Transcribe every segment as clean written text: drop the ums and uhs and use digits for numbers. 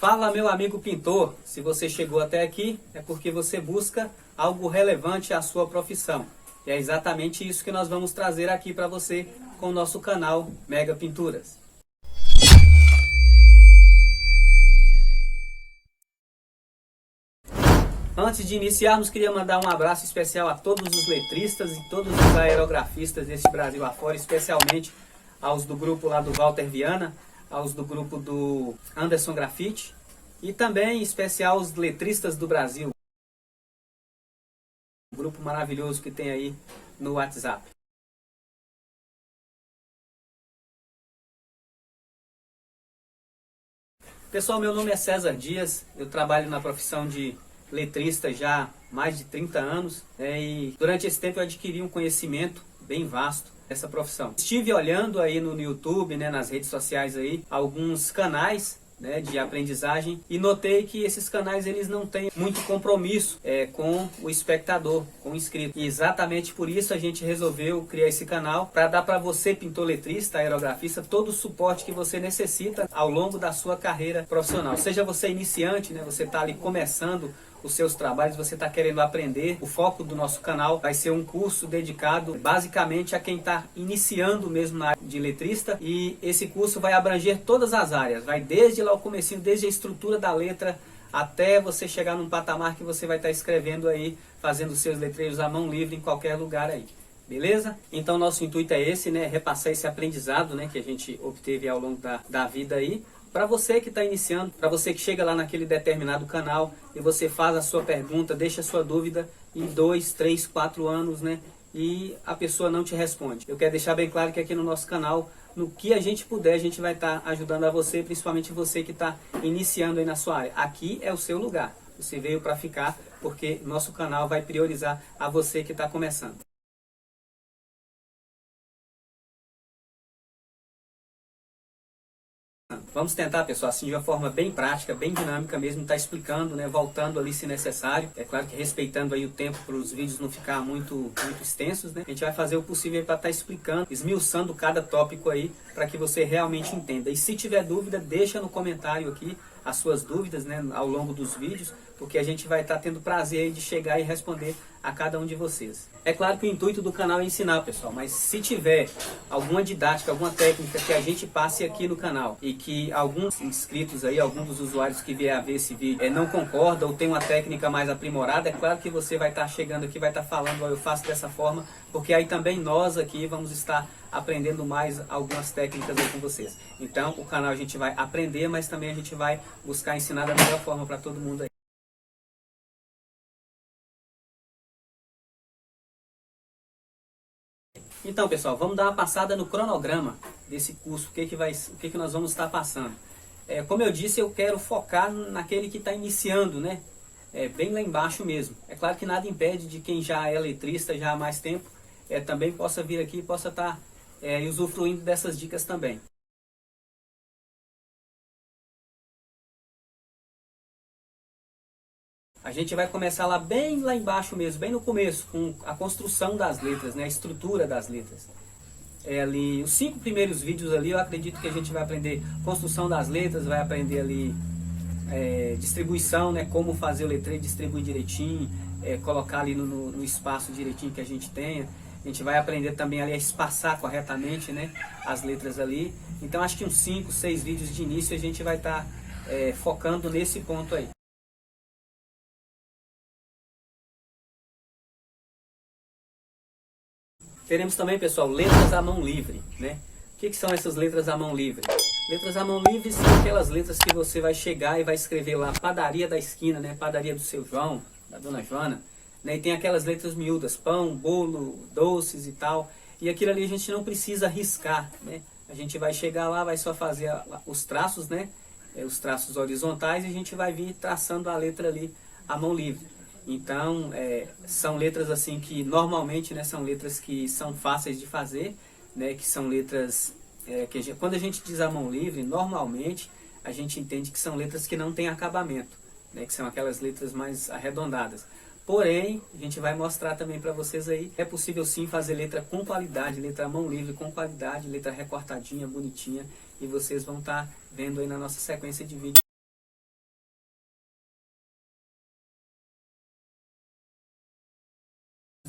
Fala, meu amigo pintor, se você chegou até aqui é porque você busca algo relevante à sua profissão. E é exatamente isso que nós vamos trazer aqui para você com o nosso canal Mega Pinturas. Antes de iniciarmos, queria mandar um abraço especial a todos os letristas e todos os aerografistas desse Brasil afora, especialmente aos do grupo lá do Walter Viana, aos do grupo do Anderson Grafite e também em especial os letristas do Brasil, um grupo maravilhoso que tem aí no WhatsApp. Pessoal, meu nome é César Dias, eu trabalho na profissão de letrista já há mais de 30 anos, e durante esse tempo eu adquiri um conhecimento bem vasto dessa profissão. Estive olhando aí no YouTube, nas redes sociais aí, alguns canais de aprendizagem e notei que esses canais eles não têm muito compromisso com o espectador, com o inscrito. E exatamente por isso a gente resolveu criar esse canal para dar para você, pintor letrista, aerografista, todo o suporte que você necessita ao longo da sua carreira profissional. Seja você iniciante, você está ali começando os seus trabalhos, você está querendo aprender, o foco do nosso canal vai ser um curso dedicado basicamente a quem está iniciando mesmo na área de letrista, e esse curso vai abranger todas as áreas, vai desde lá o comecinho, desde a estrutura da letra até você chegar num patamar que você vai estar escrevendo aí, fazendo seus letreiros à mão livre em qualquer lugar aí. Beleza? Então nosso intuito é esse, repassar esse aprendizado que a gente obteve ao longo da vida aí, para você que está iniciando, para você que chega lá naquele determinado canal e você faz a sua pergunta, deixa a sua dúvida em 2, 3, 4 anos, e a pessoa não te responde. Eu quero deixar bem claro que aqui no nosso canal, no que a gente puder, a gente vai estar ajudando a você, principalmente você que está iniciando aí na sua área. Aqui é o seu lugar. Você veio para ficar, porque nosso canal vai priorizar a você que está começando. Vamos tentar, pessoal, assim de uma forma bem prática, bem dinâmica mesmo, estar explicando, voltando ali se necessário. É claro que respeitando aí o tempo para os vídeos não ficar muito extensos, A gente vai fazer o possível para estar explicando, esmiuçando cada tópico aí, para que você realmente entenda. E se tiver dúvida, deixa no comentário aqui as suas dúvidas, ao longo dos vídeos, porque a gente vai estar tendo prazer de chegar e responder a cada um de vocês. É claro que o intuito do canal é ensinar, pessoal, mas se tiver alguma didática, alguma técnica que a gente passe aqui no canal e que alguns inscritos aí, alguns dos usuários que vier a ver esse vídeo não concordam ou tem uma técnica mais aprimorada, é claro que você vai estar chegando aqui, vai estar falando, eu faço dessa forma, porque aí também nós aqui vamos estar aprendendo mais algumas técnicas aí com vocês. Então o canal a gente vai aprender, mas também a gente vai buscar ensinar da melhor forma para todo mundo aí. Então, pessoal, vamos dar uma passada no cronograma desse curso, o que nós vamos estar passando. Como eu disse, eu quero focar naquele que está iniciando, bem lá embaixo mesmo. É claro que nada impede de quem já é letrista já há mais tempo, também possa vir aqui e possa estar usufruindo dessas dicas também. A gente vai começar lá bem lá embaixo mesmo, bem no começo, com a construção das letras, a estrutura das letras. Ali, os 5 primeiros vídeos ali, eu acredito que a gente vai aprender construção das letras, vai aprender ali distribuição, como fazer o letreiro, distribuir direitinho, colocar ali no espaço direitinho que a gente tenha. A gente vai aprender também ali a espaçar corretamente, as letras ali. Então acho que uns 5, 6 vídeos de início a gente vai estar focando nesse ponto aí. Teremos também, pessoal, letras à mão livre, O que são essas letras à mão livre? Letras à mão livre são aquelas letras que você vai chegar e vai escrever lá, padaria da esquina, padaria do seu João, da dona Joana, E tem aquelas letras miúdas, pão, bolo, doces e tal, e aquilo ali a gente não precisa riscar, A gente vai chegar lá, vai só fazer os traços, Os traços horizontais, e a gente vai vir traçando a letra ali à mão livre. Então, são letras assim que normalmente são letras que são fáceis de fazer, que são letras quando a gente diz à mão livre, normalmente a gente entende que são letras que não têm acabamento, que são aquelas letras mais arredondadas. Porém, a gente vai mostrar também para vocês aí, é possível sim fazer letra com qualidade, letra à mão livre com qualidade, letra recortadinha, bonitinha, e vocês vão estar vendo aí na nossa sequência de vídeos.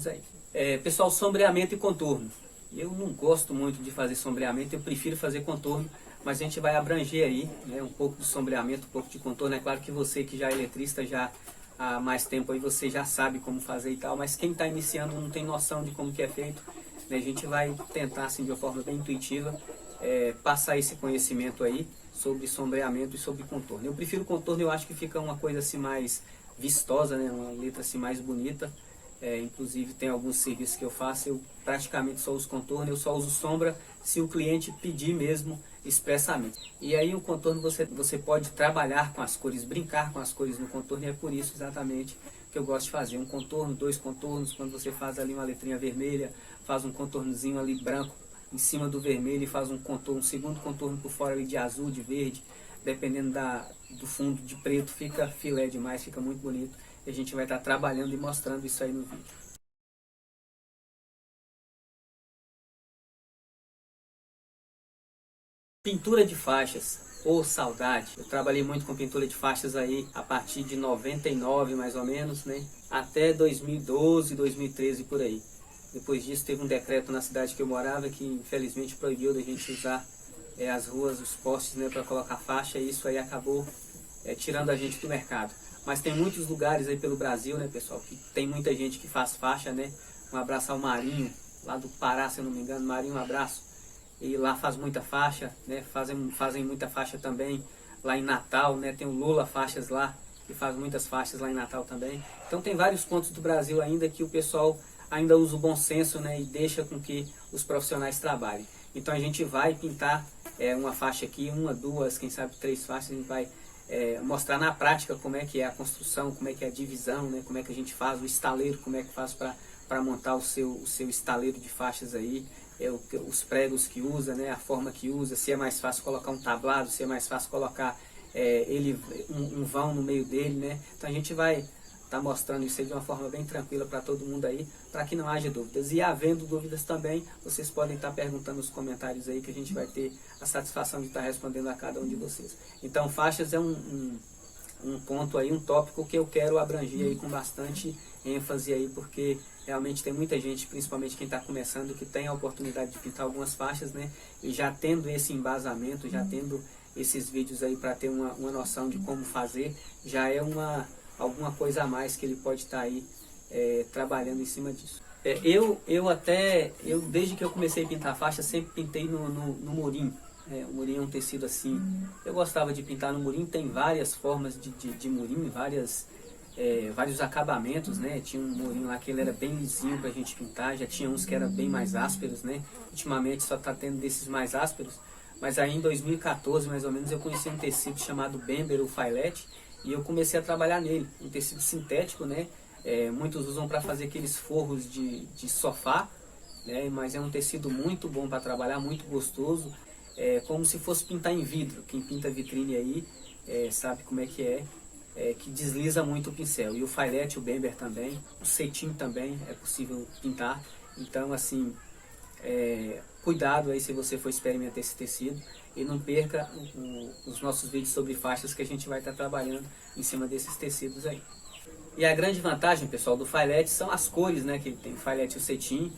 tecidos aí. Pessoal, sombreamento e contorno. Eu não gosto muito de fazer sombreamento, eu prefiro fazer contorno, mas a gente vai abranger aí, né, um pouco de sombreamento, um pouco de contorno. É claro que você que já é eletrista, já há mais tempo aí, você já sabe como fazer e tal, mas quem está iniciando não tem noção de como que é feito, né? A gente vai tentar, assim, de uma forma bem intuitiva, passar esse conhecimento aí sobre sombreamento e sobre contorno. Eu prefiro contorno, eu acho que fica uma coisa assim mais vistosa, né? Uma letra assim mais bonita. Inclusive tem alguns serviços que eu faço, eu praticamente só uso contorno, eu só uso sombra se o cliente pedir mesmo expressamente. E aí o contorno você pode trabalhar com as cores, brincar com as cores no contorno, e é por isso exatamente que eu gosto de fazer um contorno, dois contornos. Quando você faz ali uma letrinha vermelha, faz um contornozinho ali branco em cima do vermelho e faz um contorno, um segundo contorno por fora ali de azul, de verde, dependendo do fundo de preto, fica filé demais, fica muito bonito. E a gente vai estar trabalhando e mostrando isso aí no vídeo. Pintura de faixas, ou saudade. Eu trabalhei muito com pintura de faixas aí a partir de 99 mais ou menos, né? Até 2012, 2013 por aí. Depois disso teve um decreto na cidade que eu morava que infelizmente proibiu da gente usar as ruas, os postes, né, para colocar faixa, e isso aí acabou tirando a gente do mercado. Mas tem muitos lugares aí pelo Brasil, né, pessoal, que tem muita gente que faz faixa, né? Um abraço ao Marinho, lá do Pará, se eu não me engano. Marinho, um abraço. E lá faz muita faixa, né? Fazem muita faixa também lá em Natal, né? Tem o Lula Faixas lá, que faz muitas faixas lá em Natal também. Então tem vários pontos do Brasil ainda que o pessoal ainda usa o bom senso, né? E deixa com que os profissionais trabalhem. Então a gente vai pintar uma faixa aqui, uma, duas, quem sabe 3 faixas. A gente vai mostrar na prática como é que é a construção, como é que é a divisão, né? Como é que a gente faz o estaleiro, como é que faz para montar o seu estaleiro de faixas aí, os pregos que usa, né? A forma que usa, se é mais fácil colocar um tablado, se é mais fácil colocar um vão no meio dele, né? Então a gente vai estar mostrando isso aí de uma forma bem tranquila para todo mundo aí, para que não haja dúvidas. E havendo dúvidas também, vocês podem estar perguntando nos comentários aí, que a gente vai ter a satisfação de estar respondendo a cada um de vocês. Então faixas é um ponto aí, um tópico que eu quero abranger aí com bastante ênfase aí, porque realmente tem muita gente, principalmente quem está começando, que tem a oportunidade de pintar algumas faixas, né? E já tendo esse embasamento, já tendo esses vídeos aí para ter uma noção de como fazer, já é alguma coisa a mais que ele pode estar aí trabalhando em cima disso. Eu desde que eu comecei a pintar faixa, sempre pintei no murim. O murim é um tecido assim, eu gostava de pintar no murim. Tem várias formas de murim, vários acabamentos, né? Tinha um murim lá que ele era bem lisinho pra gente pintar, já tinha uns que eram bem mais ásperos, né? Ultimamente só tá tendo desses mais ásperos, mas aí em 2014 mais ou menos eu conheci um tecido chamado Bember, o Filete, e eu comecei a trabalhar nele, um tecido sintético, né? Muitos usam para fazer aqueles forros de sofá, né? Mas é um tecido muito bom para trabalhar, muito gostoso, como se fosse pintar em vidro. Quem pinta vitrine aí sabe como é que que desliza muito o pincel. E o Filete, o Bember também, o cetim também é possível pintar. Então assim, cuidado aí se você for experimentar esse tecido, e não perca os nossos vídeos sobre faixas, que a gente vai estar trabalhando em cima desses tecidos aí. E a grande vantagem, pessoal, do Filete são as cores, né? Que tem o Filete e o cetim.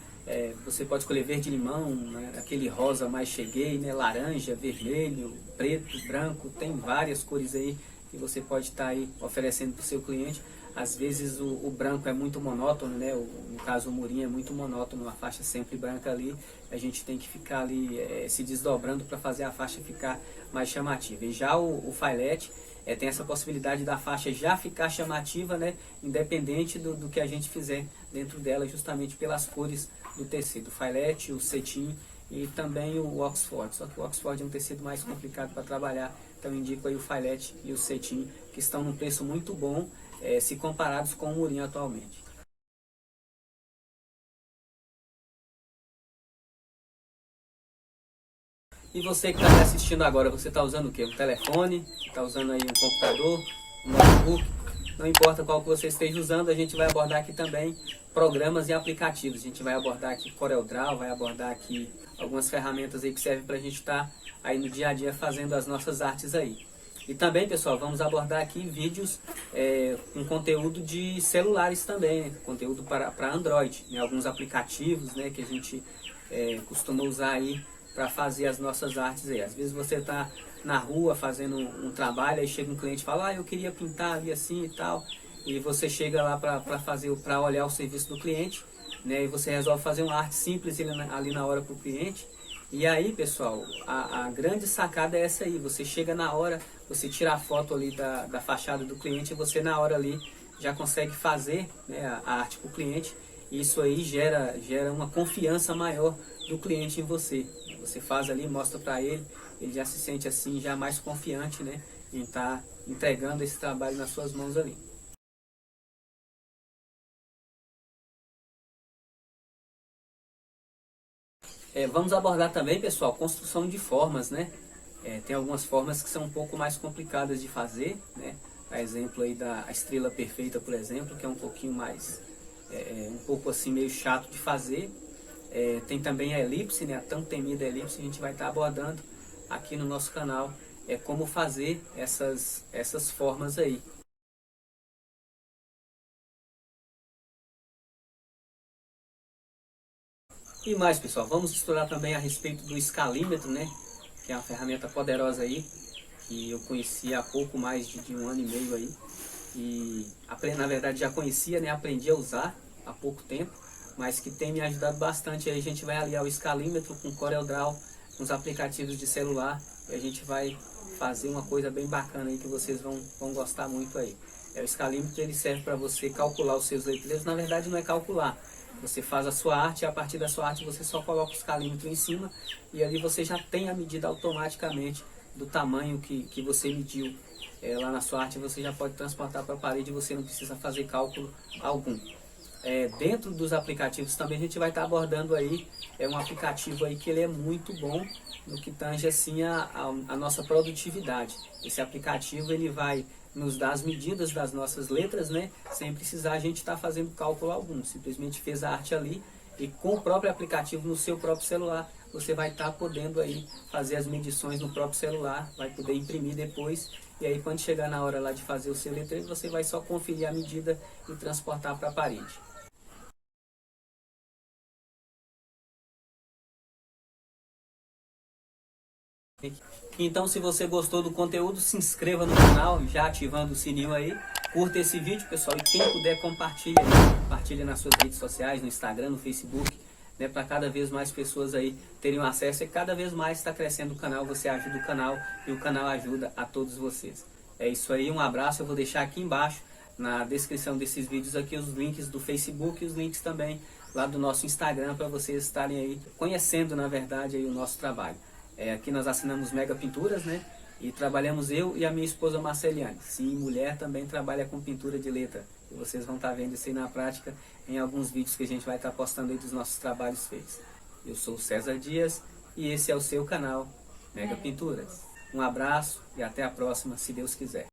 Você pode escolher verde limão, né? Aquele rosa mais cheguei, né? Laranja, vermelho, preto, branco. Tem várias cores aí que você pode estar aí oferecendo para o seu cliente. Às vezes o branco é muito monótono, né? No caso o murim é muito monótono, uma faixa sempre branca ali. A gente tem que ficar ali se desdobrando para fazer a faixa ficar mais chamativa. E já o Filete tem essa possibilidade da faixa já ficar chamativa, né? Independente do que a gente fizer dentro dela, justamente pelas cores do tecido. O Filete, o cetim e também o Oxford. Só que o Oxford é um tecido mais complicado para trabalhar, então indico aí o Filete e o cetim, que estão num preço muito bom, se comparados com o murim atualmente. E você que está me assistindo agora, você está usando o que? Um telefone? Está usando aí um computador? Um notebook? Não importa qual que você esteja usando, a gente vai abordar aqui também programas e aplicativos. A gente vai abordar aqui CorelDRAW, vai abordar aqui algumas ferramentas aí que servem para a gente estar aí no dia a dia fazendo as nossas artes aí. E também, pessoal, vamos abordar aqui vídeos com conteúdo de celulares também, né? Conteúdo para Android, né? Alguns aplicativos, né, que a gente costuma usar aí para fazer as nossas artes aí. Às vezes você está na rua fazendo um trabalho, aí chega um cliente e fala, eu queria pintar ali assim e tal, e você chega lá para olhar o serviço do cliente, né, e você resolve fazer uma arte simples ali na hora para o cliente. E aí, pessoal, a grande sacada é essa aí, você chega na hora, você tira a foto ali da fachada do cliente e você na hora ali já consegue fazer, né, a arte para o cliente. E isso aí gera uma confiança maior do cliente em você. Você faz ali, mostra para ele já se sente assim, já mais confiante, né, em estar entregando esse trabalho nas suas mãos ali. Vamos abordar também, pessoal, construção de formas, né? Tem algumas formas que são um pouco mais complicadas de fazer, né? A exemplo aí da estrela perfeita, por exemplo, que é um pouquinho mais, um pouco assim meio chato de fazer. Tem também a elipse, né? A tão temida elipse, a gente vai estar abordando aqui no nosso canal, como fazer essas formas aí. E mais, pessoal, vamos estudar também a respeito do escalímetro, né? Que é uma ferramenta poderosa aí, que eu conheci há pouco mais de 1 ano e meio aí. E na verdade já conhecia, né? Aprendi a usar há pouco tempo, mas que tem me ajudado bastante. Aí a gente vai aliar o escalímetro com o CorelDRAW, com os aplicativos de celular, e a gente vai fazer uma coisa bem bacana aí que vocês vão gostar muito aí. O escalímetro ele serve para você calcular os seus letreiros. Na verdade não é calcular, você faz a sua arte e a partir da sua arte você só coloca o escalímetro em cima e ali você já tem a medida automaticamente do tamanho que você mediu lá na sua arte. Você já pode transportar para a parede e você não precisa fazer cálculo algum. Dentro dos aplicativos também a gente vai estar abordando aí um aplicativo aí que ele é muito bom no que tange assim a nossa produtividade. Esse aplicativo ele vai nos dar as medidas das nossas letras, né, sem precisar a gente estar fazendo cálculo algum. Simplesmente fez a arte ali e com o próprio aplicativo no seu próprio celular você vai estar podendo aí fazer as medições no próprio celular, vai poder imprimir depois. E aí quando chegar na hora lá de fazer o seu letreiro, você vai só conferir a medida e transportar para a parede. Então, se você gostou do conteúdo, se inscreva no canal, já ativando o sininho aí. Curta esse vídeo, pessoal, e quem puder compartilha aí. Compartilha nas suas redes sociais, no Instagram, no Facebook, né, para cada vez mais pessoas aí terem acesso. E cada vez mais está crescendo o canal, você ajuda o canal e o canal ajuda a todos vocês. É isso aí, um abraço. Eu vou deixar aqui embaixo, na descrição desses vídeos aqui, os links do Facebook e os links também lá do nosso Instagram, para vocês estarem aí conhecendo, na verdade, aí o nosso trabalho. Aqui nós assinamos Mega Pinturas, né? E trabalhamos eu e a minha esposa Marceliane. Sim, mulher também trabalha com pintura de letra. E vocês vão estar vendo isso aí na prática em alguns vídeos que a gente vai estar postando aí dos nossos trabalhos feitos. Eu sou o César Dias e esse é o seu canal Mega Pinturas. Um abraço e até a próxima, se Deus quiser.